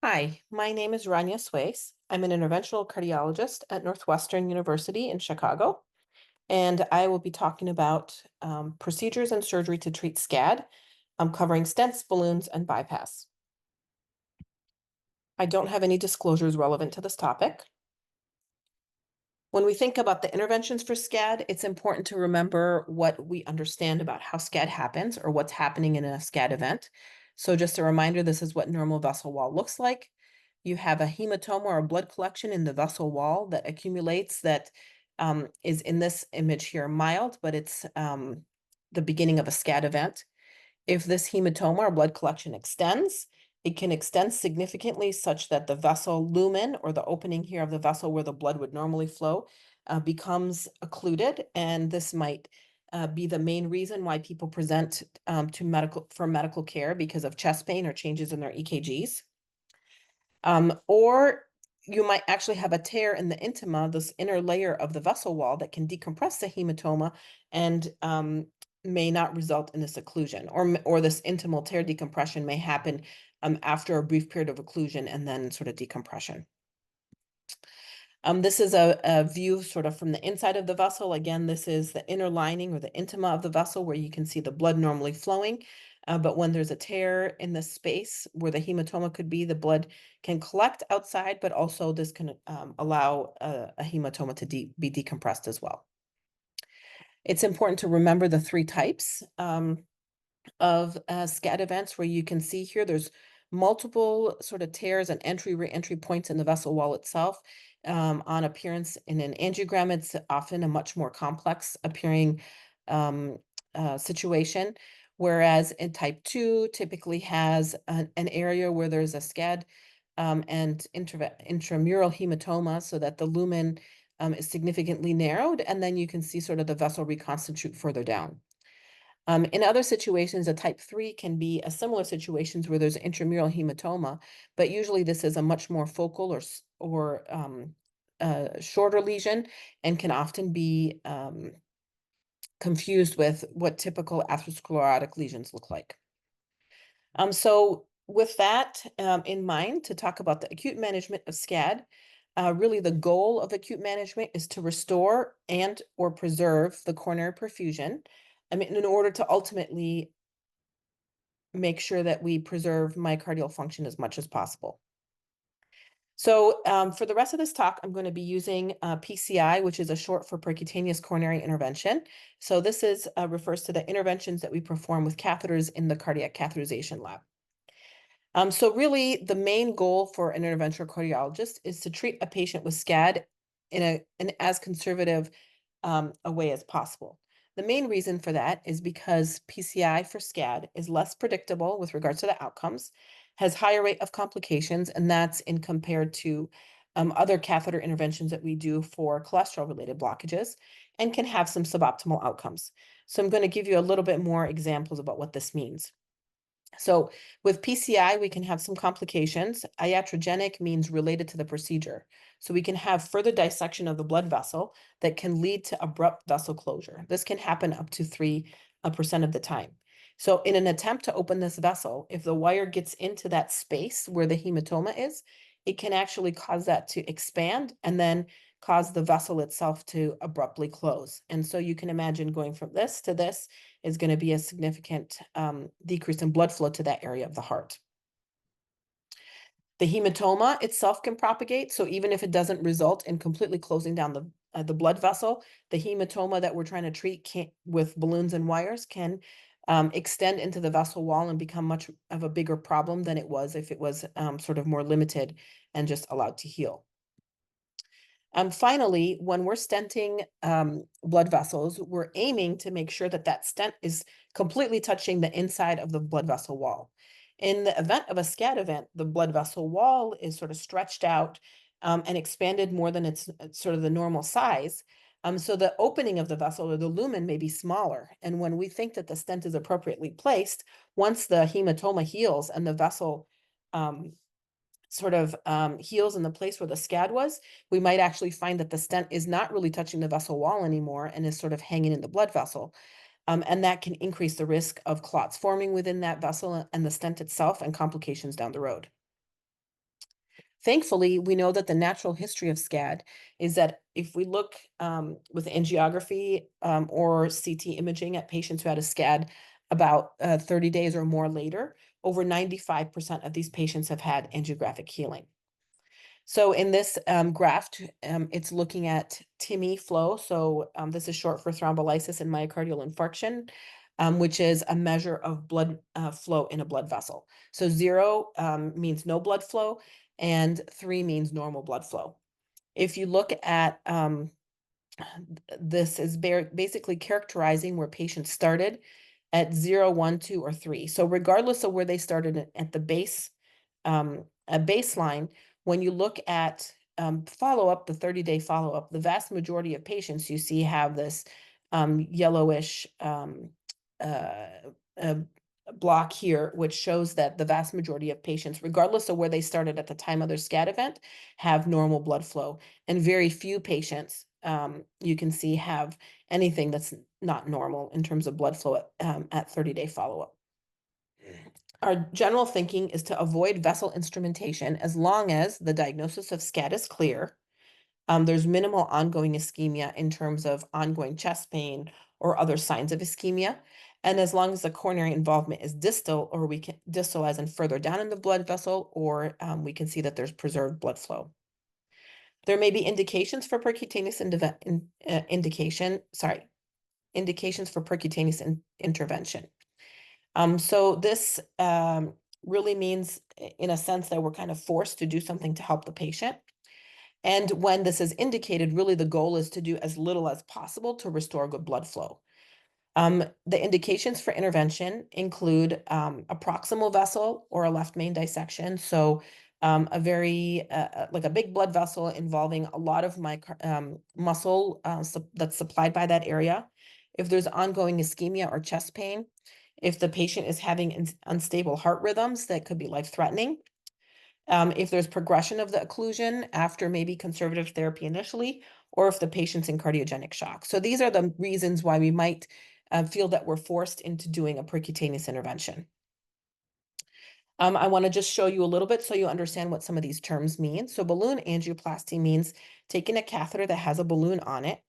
Hi, my name is Ranya Sweis. I'm an interventional cardiologist at Northwestern University in Chicago, and I will be talking about procedures and surgery to treat SCAD. I'm covering stents, balloons, and bypass. I don't have any disclosures relevant to this topic. When we think about the interventions for SCAD, it's important to remember what we understand about how SCAD happens or what's happening in a SCAD event. So just a reminder, this is what normal vessel wall looks like. You have a hematoma or a blood collection in the vessel wall that accumulates that is in this image here mild, but it's the beginning of a SCAD event. If this hematoma or blood collection extends, it can extend significantly such that the vessel lumen or the opening here of the vessel where the blood would normally flow becomes occluded. And this might be the main reason why people present for medical care because of chest pain or changes in their EKGs. Or you might actually have a tear in the intima, this inner layer of the vessel wall that can decompress the hematoma and may not result in this occlusion, or this intimal tear decompression may happen after a brief period of occlusion and then sort of decompression. This is a view sort of from the inside of the vessel. Again, this is the inner lining or the intima of the vessel where you can see the blood normally flowing. But when there's a tear in the space where the hematoma could be, the blood can collect outside, but also this can allow a hematoma to be decompressed as well. It's important to remember the three types of SCAD events where you can see here there's multiple sort of tears and re-entry points in the vessel wall itself. On appearance in an angiogram, it's often a much more complex appearing situation, whereas in type 2 typically has an area where there's a SCAD and intramural hematoma so that the lumen is significantly narrowed, and then you can see sort of the vessel reconstitute further down. In other situations, a type 3 can be a similar situations where there's intramural hematoma, but usually this is a much more focal or shorter lesion and can often be confused with what typical atherosclerotic lesions look like. So with that in mind, to talk about the acute management of SCAD, really the goal of acute management is to restore and or preserve the coronary perfusion. I mean, in order to ultimately make sure that we preserve myocardial function as much as possible. So for the rest of this talk, I'm going to be using PCI, which is a short for percutaneous coronary intervention. So this is refers to the interventions that we perform with catheters in the cardiac catheterization lab. So really, the main goal for an interventional cardiologist is to treat a patient with SCAD in an as conservative a way as possible. The main reason for that is because PCI for SCAD is less predictable with regards to the outcomes, has higher rate of complications, and that's in compared to other catheter interventions that we do for cholesterol-related blockages, and can have some suboptimal outcomes. So I'm going to give you a little bit more examples about what this means. So with PCI, we can have some complications. Iatrogenic means related to the procedure. So we can have further dissection of the blood vessel that can lead to abrupt vessel closure. This can happen up to 3% of the time. So in an attempt to open this vessel, if the wire gets into that space where the hematoma is, it can actually cause that to expand and then cause the vessel itself to abruptly close. And so you can imagine going from this to this is going to be a significant decrease in blood flow to that area of the heart. The hematoma itself can propagate, so even if it doesn't result in completely closing down the blood vessel, the hematoma that we're trying to treat with balloons and wires can extend into the vessel wall and become much of a bigger problem than it was if it was sort of more limited and just allowed to heal. Finally, when we're stenting blood vessels, we're aiming to make sure that that stent is completely touching the inside of the blood vessel wall. In the event of a SCAD event, the blood vessel wall is sort of stretched out and expanded more than its sort of the normal size. So the opening of the vessel or the lumen may be smaller. And when we think that the stent is appropriately placed, once the hematoma heals and the vessel sort of heals in the place where the SCAD was, we might actually find that the stent is not really touching the vessel wall anymore and is sort of hanging in the blood vessel. And that can increase the risk of clots forming within that vessel and the stent itself and complications down the road. Thankfully, we know that the natural history of SCAD is that if we look with angiography or CT imaging at patients who had a SCAD about 30 days or more later, over 95% of these patients have had angiographic healing. So in this graph, it's looking at TIMI flow. So this is short for thrombolysis and myocardial infarction, which is a measure of blood flow in a blood vessel. So 0 means no blood flow, and 3 means normal blood flow. If you look at this is basically characterizing where patients started at 0, 1, 2, or 3. So regardless of where they started at the base, a baseline, when you look at follow-up, the 30-day follow-up, the vast majority of patients you see have this yellowish block here, which shows that the vast majority of patients, regardless of where they started at the time of their SCAD event, have normal blood flow. And very few patients you can see have anything that's not normal in terms of blood flow at 30-day follow-up. Our general thinking is to avoid vessel instrumentation as long as the diagnosis of SCAD is clear. There's minimal ongoing ischemia in terms of ongoing chest pain or other signs of ischemia. And as long as the coronary involvement is distal, or we can distal as in further down in the blood vessel, or we can see that there's preserved blood flow. There may be indications for percutaneous indications for percutaneous intervention. So this really means, in a sense, that we're kind of forced to do something to help the patient. And when this is indicated, really the goal is to do as little as possible to restore good blood flow. The indications for intervention include a proximal vessel or a left main dissection. So a very, like a big blood vessel involving a lot of muscle that's supplied by that area. If there's ongoing ischemia or chest pain, if the patient is having unstable heart rhythms that could be life-threatening, if there's progression of the occlusion after maybe conservative therapy initially, or if the patient's in cardiogenic shock. So these are the reasons why we might feel that we're forced into doing a percutaneous intervention. I want to just show you a little bit so you understand what some of these terms mean. So balloon angioplasty means taking a catheter that has a balloon on it,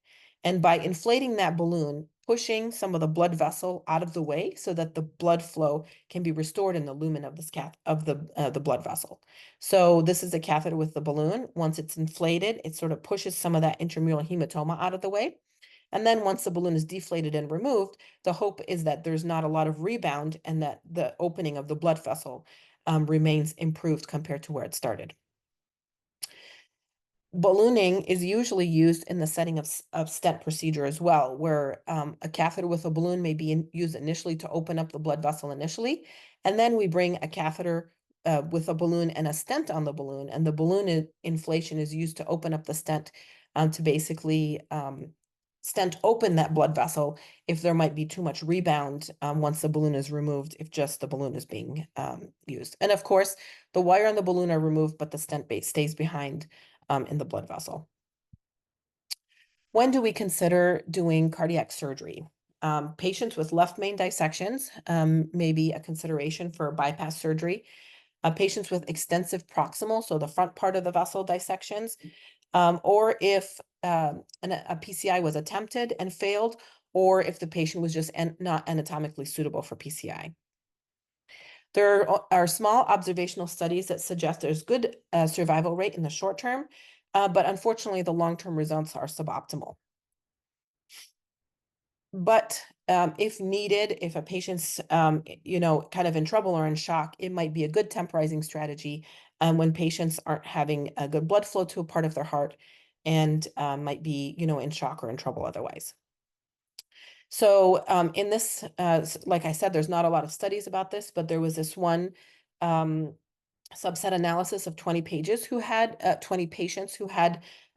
and by inflating that balloon, pushing some of the blood vessel out of the way so that the blood flow can be restored in the lumen of the blood vessel. So this is a catheter with the balloon. Once it's inflated, it sort of pushes some of that intramural hematoma out of the way. And then once the balloon is deflated and removed, the hope is that there's not a lot of rebound and that the opening of the blood vessel remains improved compared to where it started. Ballooning is usually used in the setting of stent procedure as well, where a catheter with a balloon may be used initially to open up the blood vessel initially, and then we bring a catheter with a balloon and a stent on the balloon, and the balloon inflation is used to open up the stent to basically stent open that blood vessel if there might be too much rebound once the balloon is removed, if just the balloon is being used. And of course, the wire and the balloon are removed, but the stent base stays behind in the blood vessel. When do we consider doing cardiac surgery? Patients with left main dissections may be a consideration for bypass surgery. Patients with extensive proximal, so the front part of the vessel dissections, or if a PCI was attempted and failed, or if the patient was just not anatomically suitable for PCI. There are small observational studies that suggest there's good survival rate in the short term, but unfortunately the long-term results are suboptimal. But if needed, if a patient's kind of in trouble or in shock, it might be a good temporizing strategy when patients aren't having a good blood flow to a part of their heart and might be in shock or in trouble otherwise. So in this, like I said, there's not a lot of studies about this, but there was this one subset analysis of 20 patients who had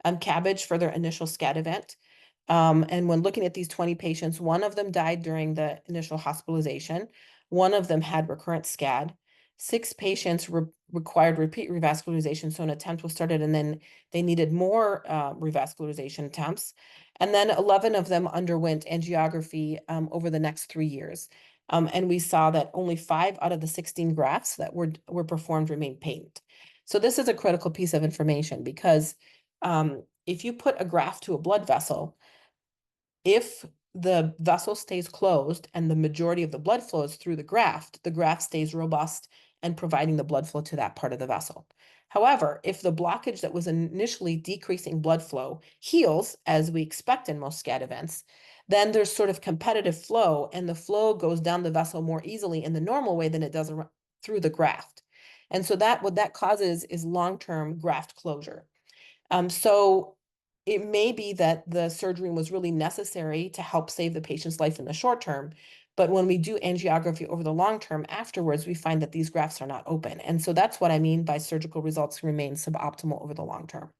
CABG for their initial SCAD event. And when looking at these 20 patients, one of them died during the initial hospitalization. One of them had recurrent SCAD. 6 patients required repeat revascularization, so an attempt was started, and then they needed more revascularization attempts. And then 11 of them underwent angiography over the next 3 years. And we saw that only 5 out of the 16 grafts that were performed remained patent. So this is a critical piece of information because if you put a graft to a blood vessel, if the vessel stays closed and the majority of the blood flows through the graft stays robust and providing the blood flow to that part of the vessel. However, if the blockage that was initially decreasing blood flow heals, as we expect in most SCAD events, then there's sort of competitive flow, and the flow goes down the vessel more easily in the normal way than it does through the graft. And so what that causes is long-term graft closure. So it may be that the surgery was really necessary to help save the patient's life in the short term, but when we do angiography over the long term afterwards, we find that these grafts are not open. And so that's what I mean by surgical results remain suboptimal over the long term.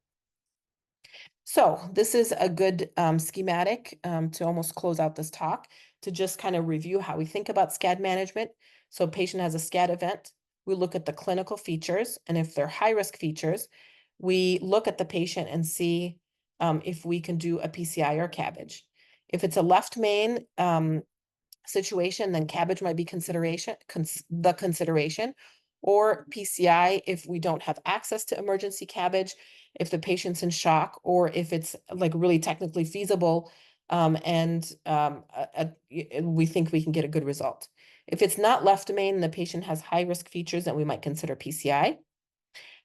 So this is a good schematic to almost close out this talk, to just kind of review how we think about SCAD management. So patient has a SCAD event, we look at the clinical features, and if they're high-risk features, we look at the patient and see if we can do a PCI or CABG. If it's a left main situation, then CABG might be the consideration, or PCI if we don't have access to emergency CABG, if the patient's in shock, or if it's like really technically feasible and we think we can get a good result. If it's not left main and the patient has high-risk features, then we might consider PCI.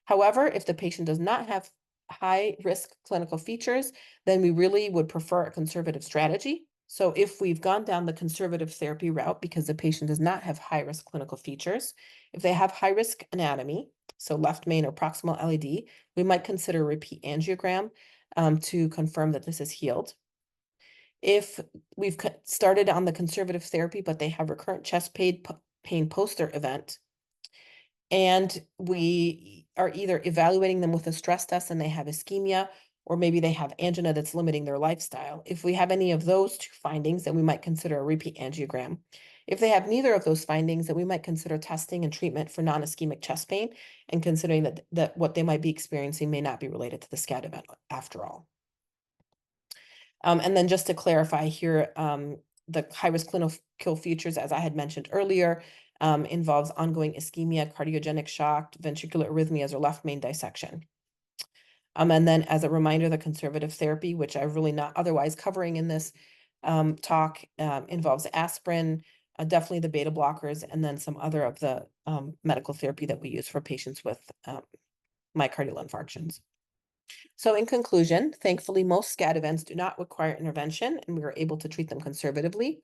However, if the patient does not have high-risk clinical features, then we really would prefer a conservative strategy. So if we've gone down the conservative therapy route because the patient does not have high-risk clinical features, if they have high-risk anatomy, so left main or proximal LAD, we might consider a repeat angiogram to confirm that this is healed. If we've started on the conservative therapy, but they have recurrent chest pain post their event, and we are either evaluating them with a stress test and they have ischemia, or maybe they have angina that's limiting their lifestyle. If we have any of those two findings, then we might consider a repeat angiogram. If they have neither of those findings, then we might consider testing and treatment for non-ischemic chest pain, and considering that what they might be experiencing may not be related to the SCAD event after all. And then just to clarify here, the high-risk clinical features, as I had mentioned earlier, involves ongoing ischemia, cardiogenic shock, ventricular arrhythmias, or left main dissection. And then as a reminder, the conservative therapy, which I'm really not otherwise covering in this talk, involves aspirin, definitely the beta blockers, and then some other of the medical therapy that we use for patients with myocardial infarctions. So in conclusion, thankfully, most SCAD events do not require intervention, and we are able to treat them conservatively.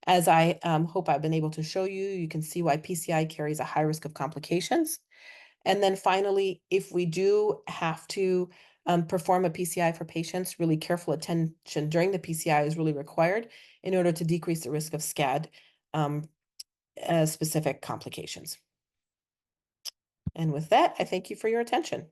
As I hope I've been able to show you, you can see why PCI carries a high risk of complications. And then finally, if we do have to perform a PCI for patients, really careful attention during the PCI is really required in order to decrease the risk of SCAD specific complications. And with that, I thank you for your attention.